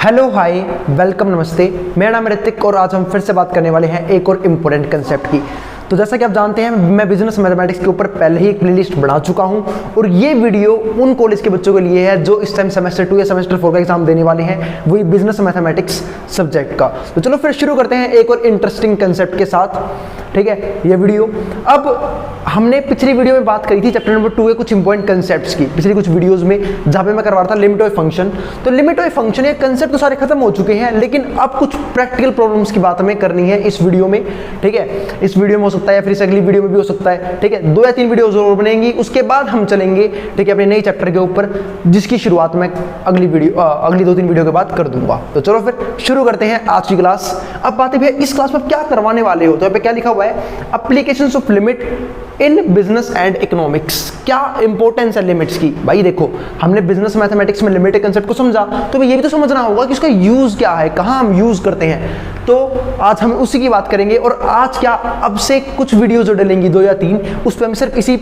Hello hi welcome नमस्ते, मेरा नाम है ऋतिक और आज हम फिर से बात करने वाले हैं एक और इम्पोर्टेंट कंसेप्ट की। तो जैसा कि आप जानते हैं मैं बिजनेस मैथमेटिक्स के ऊपर पहले ही एक प्लेलिस्ट बना चुका हूं और ये वीडियो उन कॉलेज के बच्चों के लिए है जो इस टाइम सेमेस्टर 2 या सेमेस्टर 4 का एग्जाम देने वाले हैं, वही बिजनेस मैथमेटिक्स सब्जेक्ट का। तो चलो फिर शुरू करते हैं एक और इंटरेस्टिंग कंसेप्ट के साथ। ठीक है, ये वीडियो अब हमने पिछली वीडियो में बात करी थी चैप्टर नंबर 2 के कुछ इंपॉर्टेंट कंसेप्ट्स की, पिछली कुछ वीडियोस में जहां पे मैं करवा रहा था लिमिट ऑफ फंक्शन। तो लिमिट ऑफ फंक्शन ये कंसेप्ट तो सारे खत्म हो चुके हैं, लेकिन अब कुछ प्रैक्टिकल प्रॉब्लम्स की बात हमें करनी है इस वीडियो में। ठीक है, इस वीडियो में हो सकता है या फिर इस अगली वीडियो में भी हो सकता है। ठीक है, 2 या 3 वीडियो जरूर बनेंगी, उसके बाद हम चलेंगे ठीक है अपने नए चैप्टर के ऊपर, जिसकी शुरुआत मैं अगली 2-3 वीडियो के बाद कर दूंगा। तो चलो फिर शुरू करते हैं आज की क्लास। अब बात है इस क्लास में क्या करवाने वाले हो, तो यहाँ पे क्या लिखा हुआ है, applications of limit in business and economics. क्या इंपॉर्टेंस है लिमिट्स की? भाई देखो, हमने बिजनेस मैथमेटिक्स में लिमिट के कंसेप्ट को समझा, तो ये भी तो समझना होगा कि उसका यूज क्या है, कहां हम यूज करते हैं। तो आज हम उसी की बात करेंगे और आज क्या अब से कुछ वीडियो जो डलेंगी 2 या 3, उस पर हम सिर्फ इसी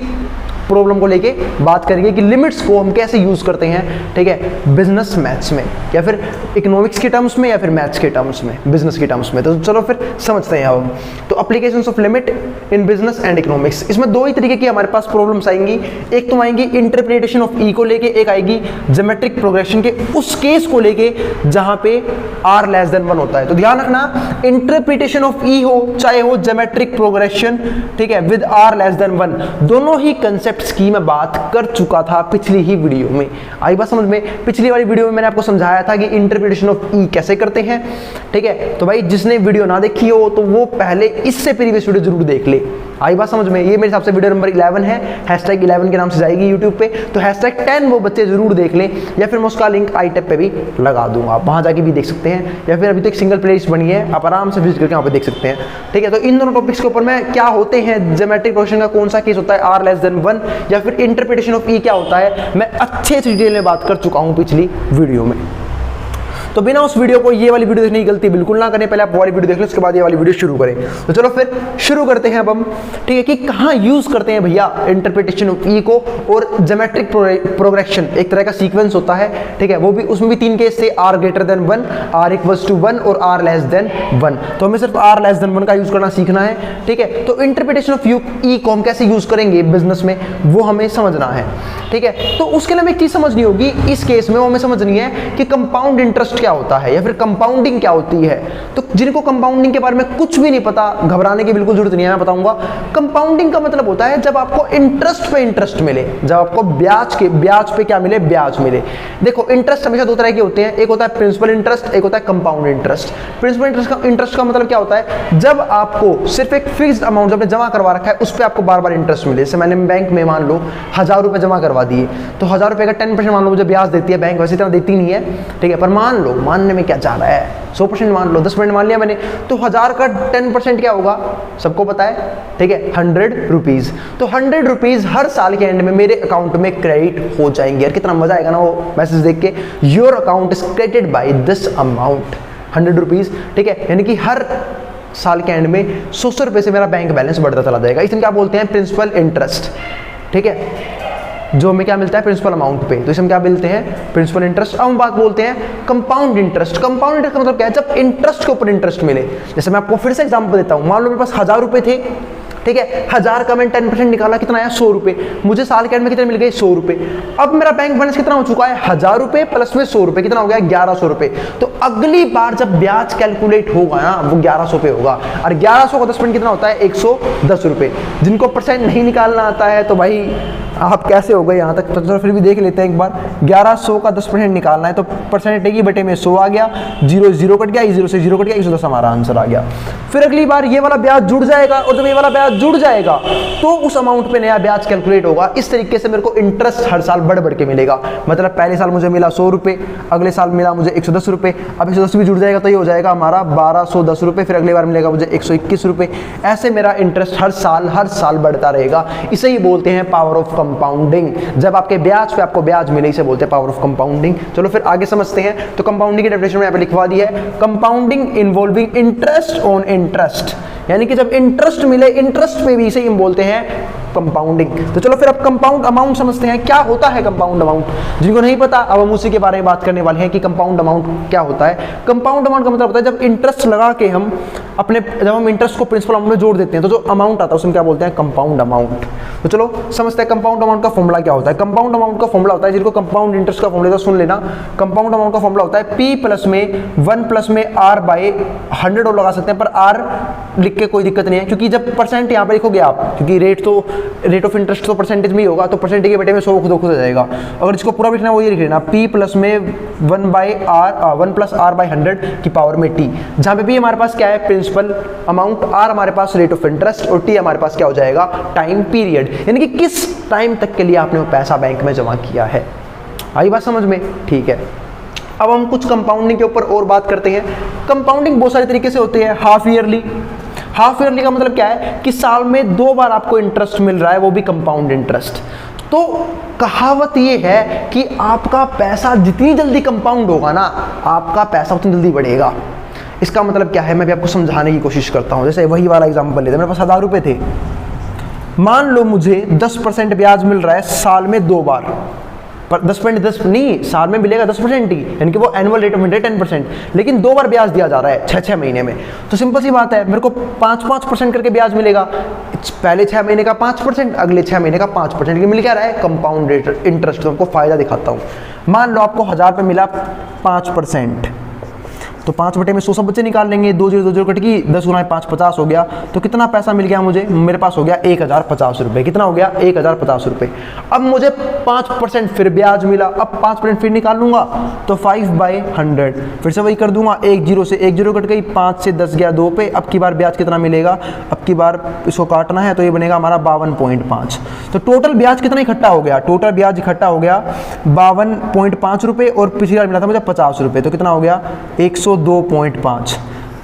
प्रॉब्लम को लेके बात करेंगे कि लिमिट्स को हम कैसे यूज करते हैं। ठीक है, बिजनेस मैथ्स में या फिर इकोनॉमिक्स के टर्म्स में या फिर मैथ्स के टर्म्स में, बिजनेस के टर्म्स में। तो चलो फिर समझते हैं अब। तो applications of limit in business and economics, इसमें 2 ही तरीके की हमारे पास प्रॉब्लम्स आएंगी। एक तो आएंगी इंटरप्रिटेशन ऑफ ई को लेके, एक आएगी ज्योमेट्रिक प्रोग्रेशन के उस केस को लेके जहां पे r लेस देन 1 होता है। तो ध्यान रखना, इंटरप्रिटेशन ऑफ ई हो चाहे हो ज्योमेट्रिक प्रोग्रेशन, ठीक है, विद r लेस देन 1, दोनों ही कंसेप्ट की मैं बात कर चुका था पिछली ही वीडियो में। आई बात समझ में? पिछली वाली वीडियो में मैंने आपको समझाया था कि इंटरप्रिटेशन ऑफ ई कैसे करते हैं। ठीक है, तो भाई जिसने वीडियो ना देखी हो तो वो पहले इससे प्रीवियस वीडियो जरूर देख ले। आई बात समझ में? ये मेरे हिसाब से वीडियो नंबर 11 है, हैशटैग 11 के नाम से जाएगी यूट्यूब पे, तो हैशटैग 10 वो बच्चे जरूर देख लें, या फिर मैं उसका लिंक आई टैब पे भी लगा दूंगा, आप वहां जाके भी देख सकते हैं, या फिर अभी तो एक सिंगल प्लेलिस्ट बनी है, आप आराम से विजिट करके वहां पे देख सकते हैं। ठीक है, तो इन दोनों टॉपिक्स के ऊपर में क्या होते हैं, ज्योमेट्रिक प्रोग्रेशन का कौन सा केस होता है r लेस देन 1, या फिर इंटरप्रिटेशन ऑफ ई क्या होता है, मैं अच्छे से डिटेल में बात कर चुका हूं पिछली वीडियो में। तो बिना उस वीडियो को ये वाली वीडियो देखने की गलती बिल्कुल ना करें, पहले आप वाली वीडियो देख लें, उसके बाद ये वाली वीडियो शुरू करें। तो चलो फिर शुरू करते हैं अब हम। ठीक है, कि कहां यूज करते हैं भैया इंटरप्रिटेशन ऑफ ई को और ज्योमेट्रिक प्रोग्रेशन, एक तरह का सीक्वेंस होता है। ठीक है, वो भी उसमें भी 3 केस थे, r greater than 1, r equals to 1 और r लेस देन 1। तो हमें सिर्फ r लेस देन 1 का यूज करना सीखना है। ठीक है, तो इंटरप्रिटेशन ऑफ ई को हम कैसे यूज करेंगे बिजनेस में, वो हमें समझना है। ठीक है, तो उसके लिए हमें एक चीज समझनी होगी इस केस में, वो हमें समझनी है कि कंपाउंड इंटरेस्ट क्या होता है या फिर कंपाउंडिंग क्या होती है। तो जिनको कंपाउंडिंग के बारे में कुछ भी नहीं पता, घबराने की बिल्कुल जरूरत नहीं है, मैं बताऊंगा। कंपाउंडिंग का मतलब होता है जब आपको इंटरेस्ट पे इंटरेस्ट मिले, जब आपको ब्याज पे क्या मिले, ब्याज मिले। देखो, इंटरेस्ट हमेशा 2 तरह के होते हैं, एक होता है प्रिंसिपल इंटरेस्ट, एक होता है कंपाउंड इंटरेस्ट। प्रिंसिपल इंटरेस्ट का मतलब क्या होता है, जब आपको सिर्फ एक फिक्स्ड अमाउंट आपने जमा करवा रखा है, उस पर आपको बार बार इंटरेस्ट मिले। जैसे मैंने बैंक में मान लो 1000 रुपए जमा करवा दिए, तो 1000 रुपए का 10% मान लो मुझे ब्याज देती है बैंक, वैसे इतना देती नहीं है। ठीक है, पर मान लो, मानने में क्या जा रहा है, 100% मान लो, 10% मान लिया मैंने, तो 1000 का 10% क्या होगा, सबको पता है। ठीक है, 100 रुपीज। तो 100 रुपीज हर साल के एंड में मेरे अकाउंट में क्रेडिट हो जाएंगे। यार कितना मजा आएगा ना वो मैसेज देख के, your account is credited by this amount 100 rupees. ठीक है, यानी कि हर साल के एंड में 100 रुपए से मेरा बैंक बैलेंस बढ़ता चला जाएगा। इसमें क्या बोलते हैं, प्रिंसिपल इंटरेस्ट। ठीक है, जो हमें क्या मिलता है प्रिंसिपल अमाउंट पे, तो इसे हम क्या मिलते हैं, प्रिंसिपल इंटरेस्ट। अब हम बात बोलते हैं कंपाउंड इंटरेस्ट। कंपाउंड इंटरेस्ट का मतलब क्या है, जब इंटरेस्ट के ऊपर इंटरेस्ट मिले। जैसे मैं आपको फिर से एग्जांपल देता हूं, मान लो मेरे पास 1000 रुपए थे। ठीक है, 1000 का मैंने 10% निकाला, कितना आया, 100 रुपए। मुझे साल के एंड में कितने मिल गए, 100 रुपए। अब मेरा बैंक बैलेंस कितना हो चुका है, 1000 रुपए प्लस में 100 रुपए, कितना हो गया, 1100 रुपए। तो अगली बार जब ब्याज कैलकुलेट होगा ना, वो 1100 पे होगा, और 1100 का 10% कितना होता है, 110 रुपए। जिनको परसेंट नहीं निकालना आता है तो भाई आप कैसे हो गए यहाँ तक, तो फिर भी देख लेते हैं एक बार। 1100 का 10% निकालना है, तो परसेंट टेगी बटे में 100 आ गया, 0 कट गया, 0 से 0 कट गया, 110 हमारा आंसर आ गया। फिर अगली बार ये वाला ब्याज जुड़ जाएगा, और जब ये वाला ब्याज जुड़ जाएगा तो उस अमाउंट पे नया ब्याज कैलकुलेट होगा। इस तरीके से मेरे को इंटरेस्ट हर साल बढ़ बढ़ के मिलेगा। मतलब पहले साल मुझे मिला 100 रुपए, अगले साल मिला मुझे 110 रुपए, अब 110 भी जुड़ जाएगा तो ये हो जाएगा हमारा 1210 रुपए, फिर अगली बार मिलेगा मुझे 121 रुपए। ऐसे मेरा इंटरेस्ट हर साल बढ़ता रहेगा। इसे ही बोलते हैं पावर ऑफ कंपाउंडिंग। जब आपके ब्याज पे आपको ब्याज मिले, इसे बोलते हैं पावर ऑफ कंपाउंडिंग। चलो फिर आगे समझते हैं। तो कंपाउंडिंग की डेफिनेशन में यहाँ पे लिखवा दी है, compounding involving interest on interest, यानी कि जब इंटरेस्ट मिले, इंटरेस्ट पे भी इसे हम बोलते हैं कंपाउंडिंग। तो चलो फिर अब कंपाउंड अमाउंट समझते हैं, क्या होता है कंपाउंड अमाउंट। जिनको नहीं पता अब हम उसी के बारे में बात करने वाले हैं कि कंपाउंड अमाउंट क्या होता है। कंपाउंड अमाउंट का मतलब होता है जब इंटरेस्ट लगा के हम जब हम इंटरेस्ट को प्रिंसिपल अमाउंट में जोड़ देते हैं तो जो अमाउंट आता है उसमें क्या बोलते हैं, कंपाउंड अमाउंट। तो चलो समझते हैं कंपाउंड अमाउंट का फॉर्मूला क्या होता है। कंपाउंड अमाउंट का फॉर्मूला होता है, जिनको कंपाउंड इंटरेस्ट का फॉर्मूला सुन लेना। कंपाउंड अमाउंट का फॉर्मूला होता है P प्लस में 1 प्लस में R बाई 100 और लगा सकते हैं, पर R लिख के कोई दिक्कत नहीं है, क्योंकि जब परसेंट यहाँ पे लिखोगे आप, क्योंकि रेट ऑफ इंटरेस्ट तो परसेंटेज में ही होगा, तो परसेंटेज के बेटे में 100 खुद हो जाएगा। अगर इसको पूरा लिखना है वो ये लिख लेना, P प्लस में 1 प्लस R बाई 100 की पावर में T, जहाँ पे P हमारे पास क्या है, प्रिंसिपल अमाउंट, R हमारे पास रेट ऑफ इंटरेस्ट और T हमारे पास क्या हो जाएगा, टाइम पीरियड, यानी कि किस टाइम तक के लिए आपने वो पैसा बैंक में जमा किया है। आई बात समझ में, ठीक है। अब हम कुछ कंपाउंडिंग के ऊपर और बात करते हैं। कंपाउंडिंग बहुत सारे तरीके से होते हैं। हाफ ईयरली, हाफ ईयरली का मतलब क्या है कि साल में 2 बार आपको इंटरेस्ट मिल रहा है, वो भी कंपाउंड इंटरेस्ट। तो कहावत ये है कि आपका पैसा जितनी जल्दी कंपाउंड होगा ना, आपका पैसा उतनी जल्दी बढ़ेगा। इसका मतलब क्या है, मैं भी आपको समझाने की कोशिश करता हूँ। जैसे वही वाला एग्जांपल लेते हैं, मेरे पास 1000 रुपये थे, मान लो मुझे 10% ब्याज मिल रहा है साल में 2 बार, पर 10% नहीं, साल में मिलेगा 10% ही, यानी कि वो एनुअल रेट ऑफ इंटरेस्ट 10%, लेकिन 2 बार ब्याज दिया जा रहा है 6-6 महीने में। तो सिंपल सी बात है, मेरे को 5-5% करके ब्याज मिलेगा। पहले 6 महीने का 5%, अगले 6 महीने का 5%, लेकिन मिल क्या रहा है, कंपाउंड रेट इंटरेस्ट। तो आपको फायदा दिखाता हूँ। मान लो आपको 1000 पे मिला 5%, तो 5 बटे में 100 सब बच्चे निकाल लेंगे, 2 0 2 0 कट गई, 10 गुना 5 50 हो गया। तो कितना पैसा मिल गया मुझे, मेरे पास हो गया 1050 रुपये। कितना हो गया, 1050 रुपये। अब मुझे 5% फिर ब्याज मिला, अब 5% फिर निकाल लूंगा, तो 5/100 फिर से वही कर दूंगा, 1 0 से 1 0 कट गई, 5 से 10 गया 2 पे। अब की बार ब्याज कितना मिलेगा, अब की बार इसको काटना है तो ये बनेगा हमारा 52.5। तो टोटल ब्याज कितना इकट्ठा हो गया, टोटल ब्याज इकट्ठा हो गया 52.5 रुपये, और पिछली बार मिला था मुझे 50 रुपये, तो कितना हो गया 102.5।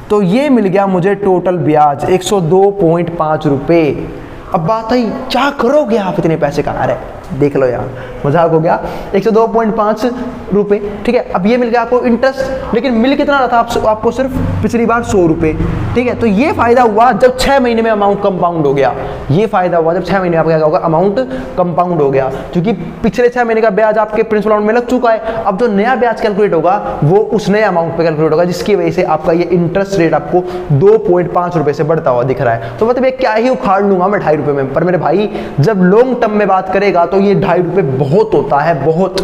तो ये मिल गया मुझे टोटल ब्याज 102.5 रुपये। अब बात आई, क्या करोगे आप इतने पैसे का, अरे देख लो यार, मजाक हो गया, 102.5 रुपये, ठीक है। अब ये मिल गया आपको इंटरेस्ट, लेकिन मिल कितना रहा था आपको, सिर्फ पिछली बार 100 रुपये, ठीक है। तो ये फायदा हुआ जब 6 महीने में अमाउंट कंपाउंड हो गया। ये फायदा हुआ जब 6 महीने में आपका क्या होगा, अमाउंट कंपाउंड हो गया, क्योंकि पिछले 6 महीने का ब्याज आपके प्रिंसिपल अमाउंट में लग चुका है। अब जो नया ब्याज कैलकुलेट होगा वो उस नए अमाउंट पे कैलकुलेट होगा, जिसकी वजह से आपका ये इंटरेस्ट रेट आपको 2.5 रुपये से बढ़ता हुआ दिख रहा है। तो मतलब ये क्या ही उखाड़ लूंगा मैं 2.5 रुपये में, पर मेरे भाई जब लॉन्ग टर्म में बात करेगा तो ये 2.5 रुपये बहुत होता है, बहुत।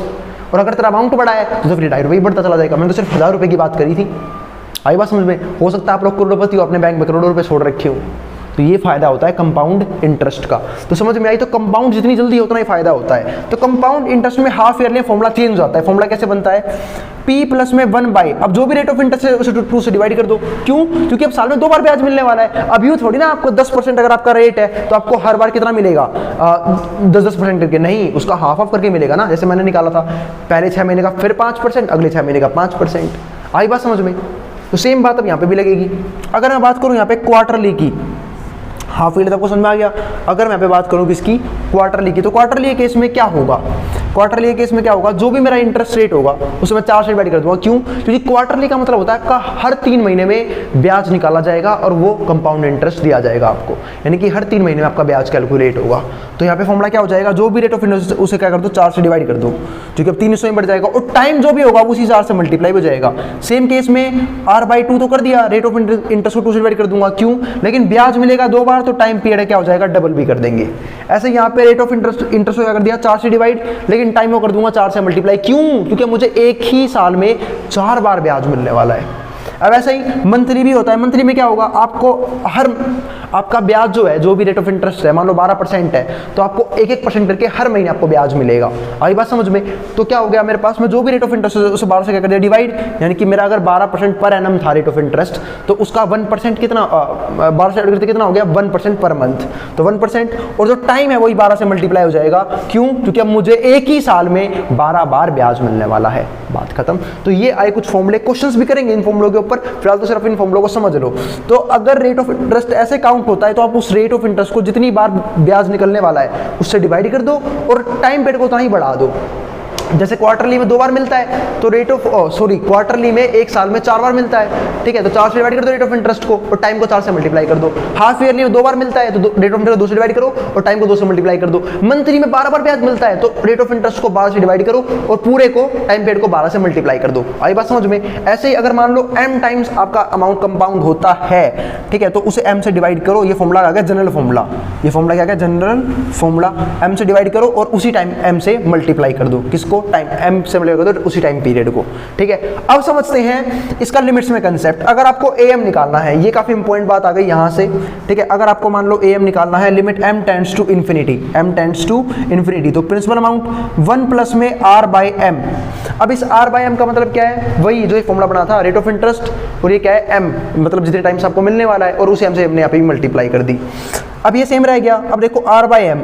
और अगर तेरा अमाउंट बढ़ा है तो फिर 2.5 रुपये ही बढ़ता चला जाएगा। मैंने तो सिर्फ 1000 रुपये की बात करी थी। आई बात समझ में। हो सकता है आप लोग करोड़पति हो, अपने बैंक में करोड़ों रुपए छोड़ रखे हो। तो ये फायदा होता है कंपाउंड इंटरेस्ट का। तो समझ में आई। तो कंपाउंड जितनी जल्दी उतना ही फायदा होता है। तो कंपाउंड इंटरेस्ट में हाफ ईयरली फॉर्मूला चेंज होता है। फॉर्मूला कैसे बनता है, P प्लस में 1/, अब जो भी रेट ऑफ इंटरेस्ट है उसे 2 से डिवाइड कर दो। क्यों, क्योंकि अब साल में 2 बार ब्याज मिलने वाला है। अब यूँ थोड़ी ना आपको 10% अगर आपका रेट है तो आपको हर बार कितना मिलेगा, 10% करके नहीं, उसका हाफ करके मिलेगा ना। जैसे मैंने निकाला था पहले 6 महीने का फिर 5%, अगले 6 महीने का 5%। आई बात समझ में। तो सेम बात अब यहाँ पे भी लगेगी। अगर मैं बात करूँ यहाँ पे क्वार्टरली की, हाफ ईयरली आपको समझ में आ गया। अगर मैं यहाँ पे बात करूँ किसकी, क्वार्टरली की, तो क्वार्टरली केस में क्या होगा, क्वार्टरली केस में क्या होगा, जो भी मेरा इंटरेस्ट रेट होगा उसे मैं 4 से डिवाइड कर दूंगा। क्यों, क्योंकि क्वार्टरली का मतलब होता है का हर 3 महीने में ब्याज निकाला जाएगा और वो कंपाउंड इंटरेस्ट दिया जाएगा आपको, यानी कि हर 3 महीने में आपका ब्याज कैलकुलेट होगा। तो यहाँ पे फॉर्मूला क्या हो जाएगा, जो भी रेट ऑफ इंटरेस्ट उसे क्या कर दो, 4 से डिवाइड कर दो, क्योंकि अब 300 में बढ़ जाएगा और टाइम जो भी होगा उसी 4 से मल्टीप्लाई हो जाएगा। सेम केस में R/2 तो कर दिया, रेट ऑफ इंटरेस्ट को 2 से डिवाइड कर दूंगा। क्यों, लेकिन ब्याज मिलेगा 2 बार तो टाइम पीरियड क्या हो जाएगा, डबल भी कर देंगे। ऐसे यहाँ पे रेट ऑफ इंटरेस्ट को क्या कर दिया, 4 से डिवाइड, लेकिन टाइम को कर दूंगा 4 से मल्टीप्लाई। क्यों, क्योंकि मुझे एक ही साल में 4 बार ब्याज मिलने वाला है। अब ऐसा ही मंथली भी होता है। मंथली में क्या होगा, आपको हर आपका ब्याज जो है, जो भी रेट ऑफ इंटरेस्ट है, मान लो 12% है, तो आपको 1-1% करके हर महीने आपको ब्याज मिलेगा। आई बात समझ में। तो क्या हो गया, मेरे पास में जो भी रेट ऑफ इंटरेस्ट है उसे 12 से क्या कर दिया, डिवाइड, यानी कि मेरा अगर 12% पर एनम था रेट ऑफ इंटरेस्ट, तो उसका 1% कितना, 12 से करके कितना हो गया, 1% पर मंथ। तो 1% और जो टाइम है वही 12 से मल्टीप्लाई हो जाएगा। क्यों, क्योंकि अब मुझे एक ही साल में 12 बार ब्याज मिलने वाला है। बात खत्म। तो ये आए कुछ फॉर्मूले, क्वेश्चंस भी करेंगे इन फॉर्मूलों के ऊपर, फिलहाल तो सिर्फ इन फॉर्मूलों को समझ लो। तो अगर रेट ऑफ इंटरेस्ट ऐसे काउंट होता है तो आप उस रेट ऑफ इंटरेस्ट को जितनी बार ब्याज निकलने वाला है उससे डिवाइड कर दो और टाइम पीरियड को उतना ही बढ़ा दो। जैसे क्वार्टरली में 2 बार मिलता है तो रेट ऑफ क्वार्टरली में 1 साल में 4 बार मिलता है, ठीक है, तो 4 से डिवाइड कर दो रेट ऑफ इंटरेस्ट को और टाइम को 4 से मल्टीप्लाई कर दो। हाफ ईयरली में 2 बार मिलता है तो रेट ऑफ इंटरेस्ट 2 से डिवाइड करो और टाइम को 2 से मल्टीप्लाई कर दो। मंथली में 12 बार ब्याज मिलता है तो रेट ऑफ इंटरेस्ट को 12 से डिवाइड करो और पूरे को टाइम पीरियड को 12 से मल्टीप्लाई कर दो। आई बात समझ में? ऐसे ही अगर मान लो m टाइम्स आपका अमाउंट कंपाउंड होता है, ठीक है, तो उसे m से डिवाइड करो। ये फॉर्मूला आ गया जनरल फॉर्मूला, ये फॉर्मूला क्या है? General formula. m से डिवाइड करो और उसी टाइम m से मल्टीप्लाई कर दो। किसको? टाइम m से मल्टीप्लाई कर दो उसी टाइम पीरियड को, ठीक है। अब समझते हैं इसका लिमिट्स में कंसेप्ट। अगर आपको am निकालना है, ये काफी इंपॉर्टेंट बात आ गई यहां से, ठीक है। अगर आपको मान लो am निकालना है, limit m tends to infinity, m tends to infinity, तो प्रिंसिपल अमाउंट 1 प्लस में r बाई m। अब इस r बाई m का मतलब क्या है? वही जो फॉर्मूला बना था रेट ऑफ इंटरेस्ट, और ये क्या है? m, मतलब जितने टाइम्स आपको मिलने वाला है और उसे m से हमने यहाँ पे मल्टीप्लाई कर दी। अब ये सेम रह गया। अब देखो r बाई m,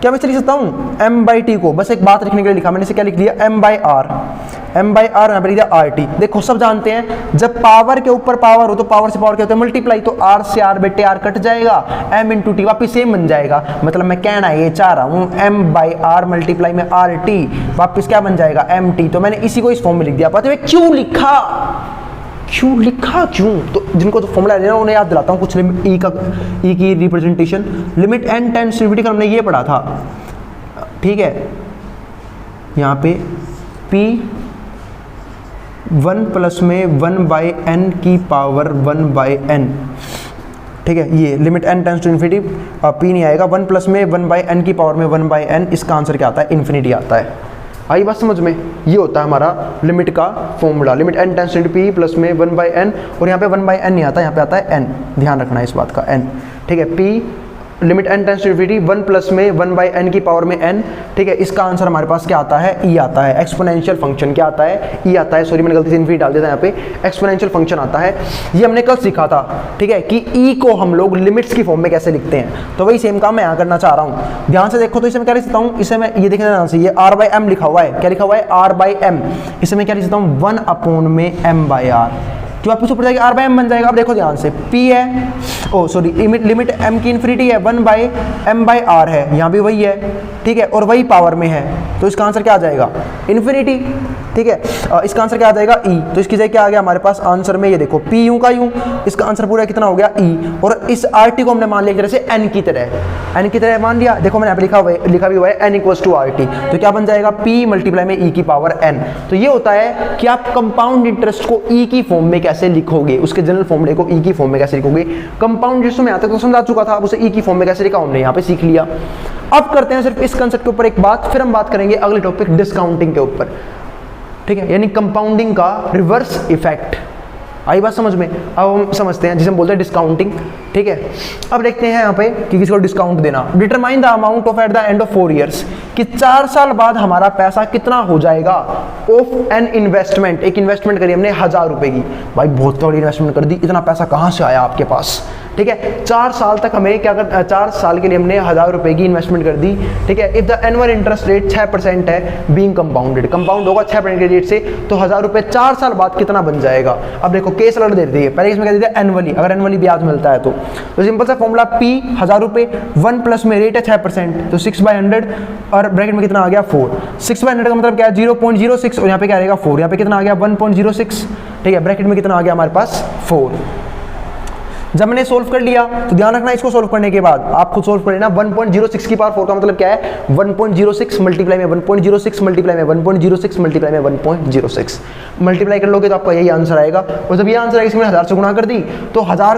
क्या मैं लिख सकता हूँ m बाई t को? बस एक बात लिखने के लिए लिखा मैंने, इसे क्या लिख दिया? m by r, m by r यहाँ पे लिख दिया rt। देखो सब जानते हैं जब पावर के ऊपर पावर हो तो पावर से पावर क्या होता है? मल्टीप्लाई। तो r से r बेटे r कट जाएगा, m इंटू टी वापिस सेम बन जाएगा। मतलब मैं कहना ये चाह रहा हूँ m बाई r मल्टीप्लाई में rt वापिस क्या बन जाएगा? mt। तो मैंने इसी को इस फॉर्म में लिख दिया। पता है क्यों लिखा? क्यों? तो जिनको तो फॉर्मूला है ना उन्हें याद दिलाता हूँ कुछ। ई की representation, limit n tends to infinity का हमने ये पढ़ा था, ठीक है। यहाँ पे p 1 प्लस में 1 बाई n की पावर 1 बाई n, ठीक है। ये limit n tends to infinity, p नहीं आएगा, 1 प्लस में 1 बाई n की पावर में 1 बाई n, इसका आंसर क्या आता है? इन्फिनिटी आता है। आई बात समझ में? ये होता है हमारा लिमिट का formula, limit n tends to p plus में 1 बाई n, और यहाँ पे 1 बाई n नहीं आता, यहाँ पे आता है n। ध्यान रखना है इस बात का, n, ठीक है। p limit n tends to infinity 1 plus में 1 बाई n की पावर में n, ठीक है। इसका आंसर हमारे पास क्या आता है? e आता है। एक्सपोनेंशियल फंक्शन क्या आता है? e आता है। सॉरी मैंने गलती से इन्फिनिटी डाल दिया था यहाँ पे, एक्सपोनेंशियल फंक्शन आता है। ये हमने कल सीखा था, ठीक है, कि e को हम लोग लिमिट्स की फॉर्म में कैसे लिखते हैं। तो वही सेम काम मैं यहाँ करना चाह रहा हूँ। ध्यान से देखो, तो इसे मैं क्या लिख सकता हूँ? इसे मैं ये देखना ध्यान से, ये r बाई m लिखा हुआ है। क्या लिखा हुआ है? r by m। इसे मैं क्या लिख सकता हूँ? 1 अपॉन में m बाई r। जो आपको ऊपर जाएगा r बाई m बन जाएगा। अब देखो ध्यान से, p है, लिमिट m की इन्फिनिटी है, 1 बाई m बाई r है, यहाँ भी वही है, ठीक है, और वही पावर में है, तो इसका आंसर क्या आ जाएगा? इन्फिनिटी, ठीक है। इसका आंसर क्या आ जाएगा? e। तो इसकी जगह क्या आ गया हमारे पास आंसर में? ये देखो p यूं का यूं, इसका आंसर पूरा कितना हो गया? e। और इस rt को हमने मान लिया एक तरह से n की तरह मान लिया। देखो मैंने यहाँ पे लिखा भी हुआ है n इक्वल्स टू rt, तो क्या बन जाएगा? p मल्टीप्लाई में e की पावर n। तो ये होता है कि आप कंपाउंड इंटरेस्ट को e की फॉर्म में कैसे लिखोगे, उसके जनरल फॉर्मूले को e की फॉर्म में कैसे लिखोगे। कंपाउंड इंटरेस्ट में आता है तो समझा चुका था, अब उसे e की फॉर्म में कैसे लिखा हमने यहाँ पे सीख लिया। अब करते हैं सिर्फ इस कंसेप्ट के ऊपर एक बात, फिर हम बात करेंगे अगले टॉपिक डिस्काउंटिंग के ऊपर, ठीक है, यानी कंपाउंडिंग का रिवर्स इफेक्ट। आई बात समझ में? अब हम समझते हैं जिसे हम बोलते हैं डिस्काउंटिंग, ठीक है। अब देखते हैं यहाँ पे कि किसी को डिस्काउंट देना। Determine the amount of at the end of 4 years, कि 4 साल बाद हमारा पैसा कितना हो जाएगा ऑफ एन इन्वेस्टमेंट। एक इन्वेस्टमेंट करी हमने 1000 रुपए की, भाई बहुत बड़ी इन्वेस्टमेंट कर दी, इतना पैसा कहाँ से आया आपके पास, ठीक है। 4 साल तक हमें क्या कर, 4 साल के लिए हमने 1000 रुपए की इन्वेस्टमेंट कर दी, ठीक है। If the annual interest rate 6% है, बीइंग कंपाउंडेड, कंपाउंड होगा 6% के रेट से, तो 1000 रुपए 4 साल बाद कितना बन जाएगा। अब देखो केस लड़ देती है, पहले इसमें क्या देते हैं? एनुअली, अगर एनुअली ब्याज मिलता है तो सिंपल सा फॉर्मूला p 1000 रुपए, 1 प्लस में रेट है 6%, तो 6/100 और ब्रैकेट में कितना आ गया? 4। 6/100 का मतलब क्या है? 0.06, और यहाँ पे क्या रहेगा? 4। यहाँ पे कितना आ गया? 1.06, ठीक है। ब्रैकेट में कितना आ गया हमारे पास? 4। जब मैंने सोल्व कर लिया तो ध्यान रखना, इसको सोल्व करने के बाद आप खुद सोल्व कर लेना। 1.06 की पावर 4 का मतलब क्या है? 1.06 मल्टीप्लाई में 1.06 मल्टीप्लाई में 1.06 मल्टीप्लाई में 1.06 मल्टीप्लाई कर लोगे तो आपका यही आंसर आएगा। और जब ये आंसर आएगा, इसमें 1000 से गुणा कर दी तो 1000,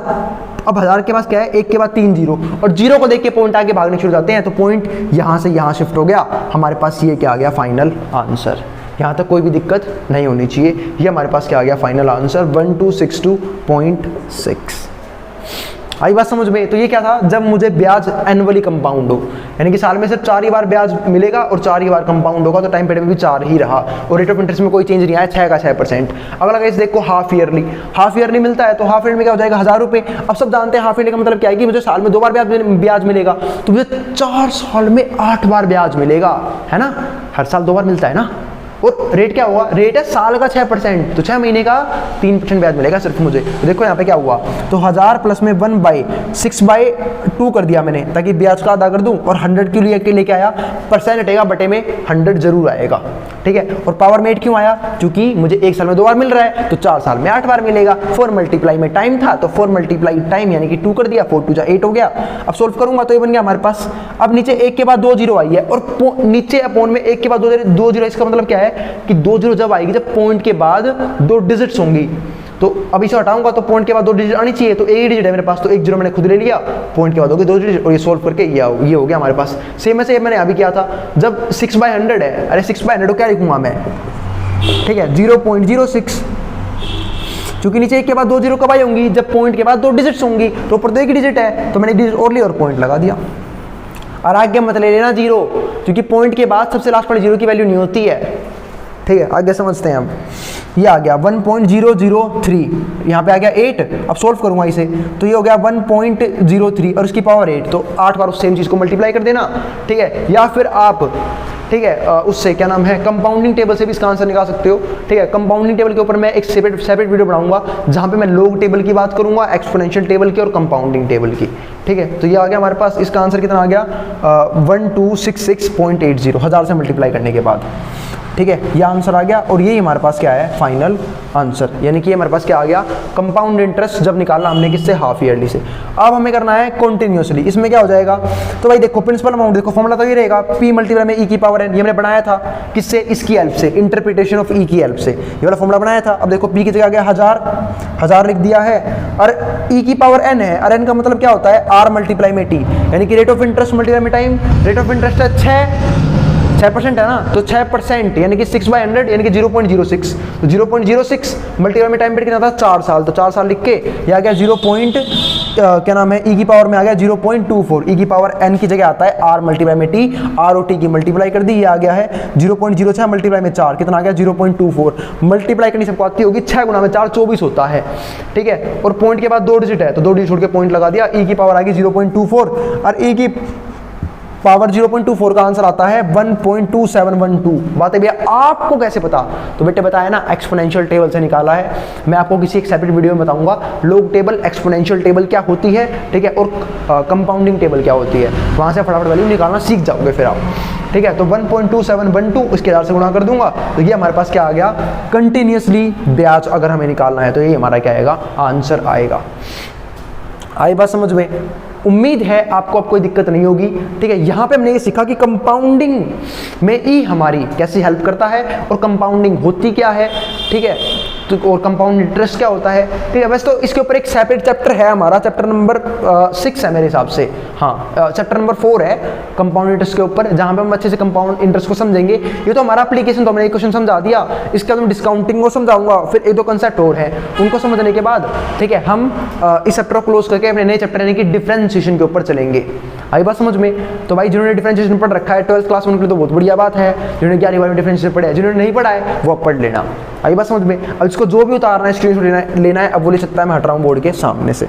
अब 1000 के पास क्या है? एक के बाद 3 जीरो, और जीरो को देख के पॉइंट आगे भागने शुरू जाते हैं, तो पॉइंट यहाँ से यहाँ शिफ्ट हो गया। हमारे पास ये क्या आ गया? Final answer. यहाँ तक कोई भी दिक्कत नहीं होनी चाहिए। ये हमारे पास क्या आ गया? Final answer 1262.6। आई बात समझ में? तो ये क्या था? जब मुझे ब्याज एनुअली कंपाउंड हो, यानी कि साल में सिर्फ 4 ही बार ब्याज मिलेगा और 4 ही बार कंपाउंड होगा, तो टाइम पीरियड में भी 4 ही रहा, और रेट ऑफ इंटरेस्ट में कोई चेंज नहीं आया, 6 का 6%। अगला केस देखो हाफ ईयरली मिलता है, तो हाफ ईयर में क्या हो जाएगा? 1000 रुपये। अब सब जानते हैं हाफ ईयरली का मतलब क्या है कि मुझे साल में 2 बार ब्याज मिलेगा, तो मुझे 4 साल में 8 बार ब्याज मिलेगा, है ना। हर साल 2 बार मिलता है ना, और रेट क्या हुआ, रेट है साल का 6%, तो 6 महीने का 3% ब्याज मिलेगा सिर्फ मुझे। तो देखो यहाँ पे क्या हुआ, तो 1000 प्लस में 1/6/2 कर दिया मैंने, ताकि ब्याज का अदा कर दूं, और 100 के लिए लेके आया, परसेंट हटेगा, बटे में 100 जरूर आएगा, ठीक है। और पावर में 8 क्यों आया, क्योंकि मुझे 1 साल में 2 बार मिल रहा है, तो 4 साल में 8 बार मिलेगा। 4 मल्टीप्लाई में टाइम था, तो 4 मल्टीप्लाई टाइम यानी कि 2 कर दिया, 4 2 जा 8 हो गया। अब सोल्व करूंगा तो ये बन गया हमारे पास। अब नीचे 1 के बाद 2 जीरो आई है, और नीचे अपोन में 1 के बाद 2 जीरो, इसका मतलब क्या है कि 2 जीरो जब आएगी, जब पॉइंट के बाद 2 डिजिट्स होंगी, तो अब इसे हटाऊंगा तो पॉइंट के बाद 2 डिजिट आनी चाहिए, तो एक ही डिजिट है मेरे पास, तो 1 जीरो मैंने खुद ले लिया, पॉइंट के बाद होगी 2 डिजिट, और ये सोल्व करके ये हो गया हमारे पास। सेम ऐसे मैंने अभी किया था, जब 6/100 है, अरे 6/100 को क्या लिखूंगा मैं, ठीक है 0.06, क्योंकि नीचे 1 के बाद 2 जीरो कब आई होंगी, जब पॉइंट के बाद 2 डिजिट्स होंगी, तो ऊपर तो 1 डिजिट है, तो मैंने 1 डिजिट और ली और पॉइंट लगा दिया। और आगे मत ले लेना जीरो, क्योंकि पॉइंट के बाद सबसे लास्ट वाली जीरो की वैल्यू नहीं होती है, ठीक है। आगे समझते हैं हम, ये आ गया 1.003, यहाँ पे आ गया 8, अब सोल्व करूंगा इसे, तो ये हो गया 1.03 और उसकी पावर 8, तो 8 बार उस सेम चीज़ को मल्टीप्लाई कर देना, ठीक है। या फिर आप, ठीक है, उससे क्या नाम है, कंपाउंडिंग टेबल से भी इसका आंसर निकाल सकते हो, ठीक है। कंपाउंडिंग टेबल के ऊपर मैं एक सेपरेट वीडियो बनाऊंगा, जहां पे मैं लॉग टेबल की बात करूंगा, एक्सपोनेंशियल टेबल की और कंपाउंडिंग टेबल की, ठीक है। तो ये आ गया हमारे पास, इसका आंसर कितना आ गया 1266.80, 1000 से मल्टीप्लाई करने के बाद, ठीक है, ये आंसर आ गया। और यही हमारे पास क्या है, फाइनल आंसर, यानी कि हमारे पास क्या आ गया, कंपाउंड इंटरेस्ट जब निकालना हमने किससे, हाफ ईयरली से। अब हमें करना है कंटिन्यूसली, इसमें क्या हो जाएगा, तो भाई देखो प्रिंसिपल अमाउंट, देखो फॉर्मूला तो ये रहेगा, p मल्टीप्लाई में e की पावर n, ये हमने बनाया था किससे, इसकी हेल्प से, इंटरप्रिटेशन ऑफ e की हेल्प से, ये वाला फॉर्मूला बनाया था। अब देखो p की जगह आ गया 1000 लिख दिया है, और e की पावर n है, और n का मतलब क्या होता है, r मल्टीप्लाई में t, यानी कि रेट ऑफ इंटरेस्ट मल्टीप्लाई में टाइम, रेट ऑफ इंटरेस्ट है 6% है ना, तो 6% यानी कि 6/100 यानी कि 0.06, तो 0.06 मल्टीप्लाई में टाइम पीरियड कितना था, 4 साल, तो 4 साल लिख के ये आ गया 0. क्या नाम है, e की पावर में आ गया 0.24, e की पावर n की जगह आता है r मल्टीप्लाई में t, r और t की मल्टीप्लाई कर दी, ये आ गया है 0.06 मल्टीप्लाई में 4, कितना आ गया 0.24, मल्टीप्लाई करनी सबको आती होगी, 6 गुना में 4 24 होता है, ठीक है। और पॉइंट के बाद 2 डिजिट है, तो 2 डिजिट छोड़ के पॉइंट लगा दिया, e की पावर आ गई 0.24, और e की पावर 0.24 का आंसर आता है 1.2712। बात है भैया आपको कैसे पता, तो बेटे बताया ना, एक्सपोनेंशियल टेबल से निकाला है। मैं आपको किसी एक सेपरेट वीडियो में बताऊंगा लॉग टेबल, एक्सपोनेंशियल टेबल क्या होती है, ठीक है, और कंपाउंडिंग टेबल क्या होती है, वहां से फटाफट वैल्यू निकालना सीख जाओगे फिर आप, ठीक है। तो 1.2712 इसके 1000 से गुणा कर दूंगा, तो ये हमारे पास क्या आ गया, कंटिन्यूसली ब्याज अगर हमें निकालना है, तो ये हमारा क्या आएगा, आंसर आएगा। आई बात समझ में, उम्मीद है आपको अब कोई दिक्कत नहीं होगी, ठीक है। यहाँ पे हमने ये सीखा कि कंपाउंडिंग में ई हमारी कैसे हेल्प करता है, और कंपाउंडिंग होती क्या है, ठीक है, तो और कंपाउंड इंटरेस्ट क्या होता है, ठीक है। वैसे तो इसके ऊपर एक सेपरेट चैप्टर है हमारा, चैप्टर नंबर 6 है मेरे हिसाब से, हाँ चैप्टर नंबर 4 है कंपाउंड इंटरेस्ट के ऊपर, जहाँ पे हम अच्छे से कंपाउंड इंटरेस्ट को समझेंगे। ये तो हमारा एप्लीकेशन, तो हमने एक क्वेश्चन समझा दिया, इसके बाद मैं डिस्काउंटिंग को समझाऊंगा, फिर 1-2 कंसेप्ट और है, उनको समझने के बाद, ठीक है, हम इस चैप्टर को क्लोज करके अपने नए चैप्टर यानी कि डिफरेंशिएशन के ऊपर चलेंगे। आई बात समझ में, तो भाई जिन्होंने डिफरेंशिएशन पढ़ रखा है 12th क्लास में, उनके लिए तो बहुत बढ़िया बात है, जिन्होंने 11वीं में डिफरेंशिएशन पढ़ा है, जिन्होंने नहीं पढ़ा है वो अब पढ़ लेना। आई बात समझ में, अब इसको जो भी उतारना है, स्क्रीनशॉट लेना है, अब वो ले सकता है, मैं हट रहा हूँ बोर्ड के सामने से।